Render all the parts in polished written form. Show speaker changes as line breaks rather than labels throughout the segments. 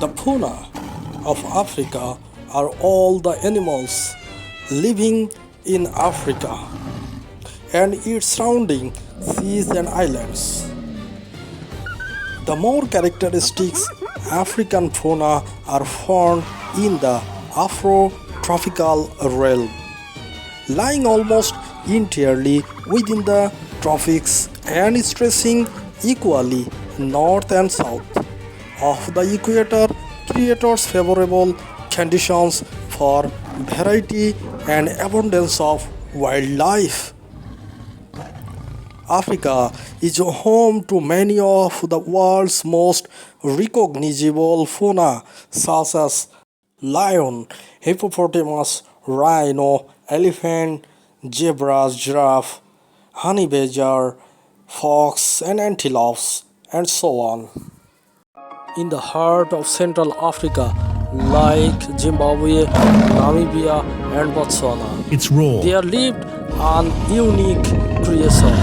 The fauna of Africa are all the animals living in Africa and its surrounding seas and islands. The more characteristics African fauna are found in the Afro-tropical realm, lying almost entirely within the tropics and stretching equally north and south of the equator, creates favorable conditions for variety and abundance of wildlife. Africa is home to many of the world's most recognizable fauna such as lion, hippopotamus, rhino, elephant, zebra, giraffe, honey badger, fox and antelopes and so on. In the heart of Central Africa, like Zimbabwe, Namibia and Botswana,
Its role.
there lived an unique creature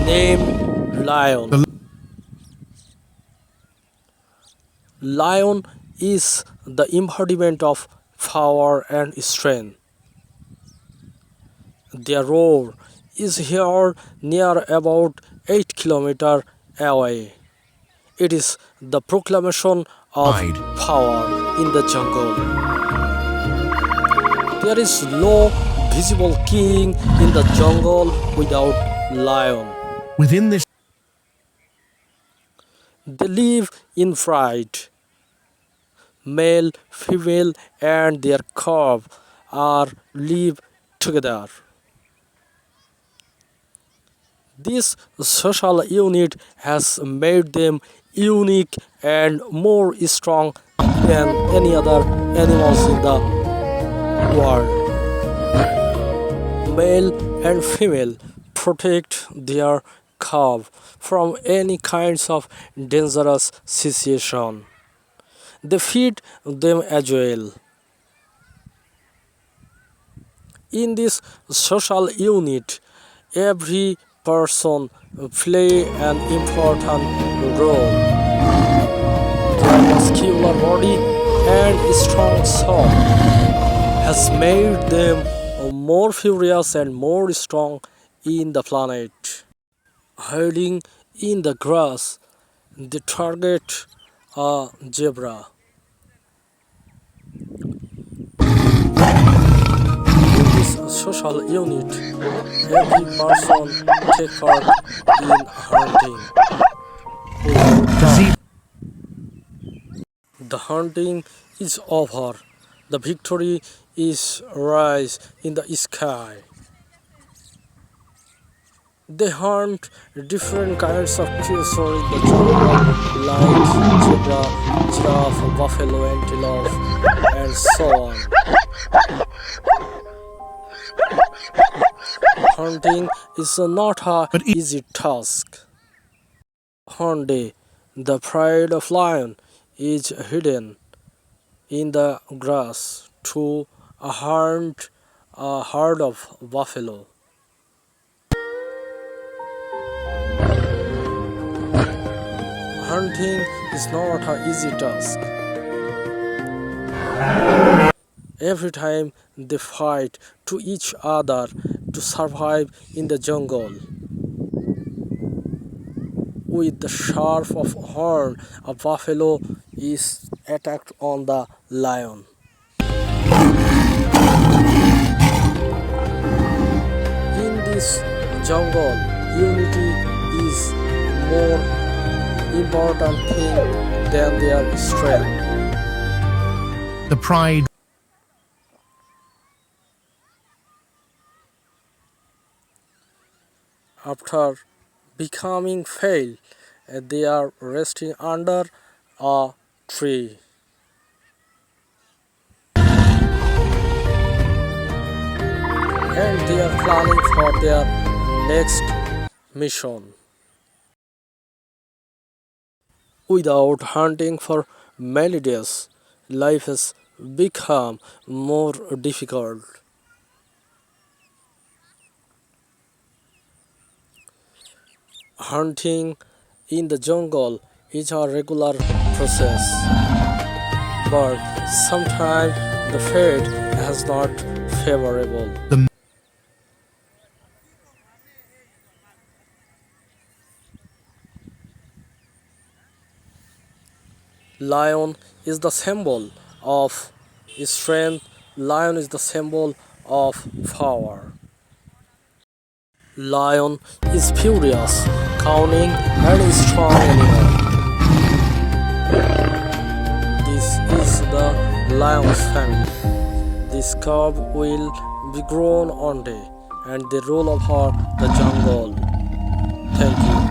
named lion. Lion is the embodiment of power and strength. Their roar is heard near about 8 kilometers away. It is the proclamation of
Pride.
power in the jungle. There is no visible king in the jungle without lion.
Within this
They live in pride. Male, female, and their cub are live together. This social unit has made them unique and more strong than any other animals in the world. Male and female protect their cub from any kinds of dangerous situation. They feed them as well. In this social unit, every person play an important role. Their muscular body and strong soul has made them more furious and more strong in the planet. Hiding in the grass, they target a zebra. In this social unit, every person take part in hunting.
the
The hunting is over. The victory is rise in the sky. They hunt different kinds of creatures in the jungle like zebra, giraffe, buffalo, antelope, and so on. Hunting is not a easy task. One day, the pride of lion is hidden in the grass to hunt a herd of buffalo. Hunting is not an easy task. Every time they fight to each other to survive in the jungle. With the sharp of horn, a buffalo is attacked on the lion. In this jungle, unity is more important thing than their strength.
pride.
After becoming failed, they are resting under a tree. And they are planning for their next mission. Without hunting for many days, life has become more difficult. Hunting in the jungle is a regular process. but sometimes the fate is not favorable. Lion is the symbol of strength. Lion is the symbol of power. Lion is furious, cunning, and strong animal. This is the lion's family. This cub will be grown one day, and they rule over the jungle. Thank you.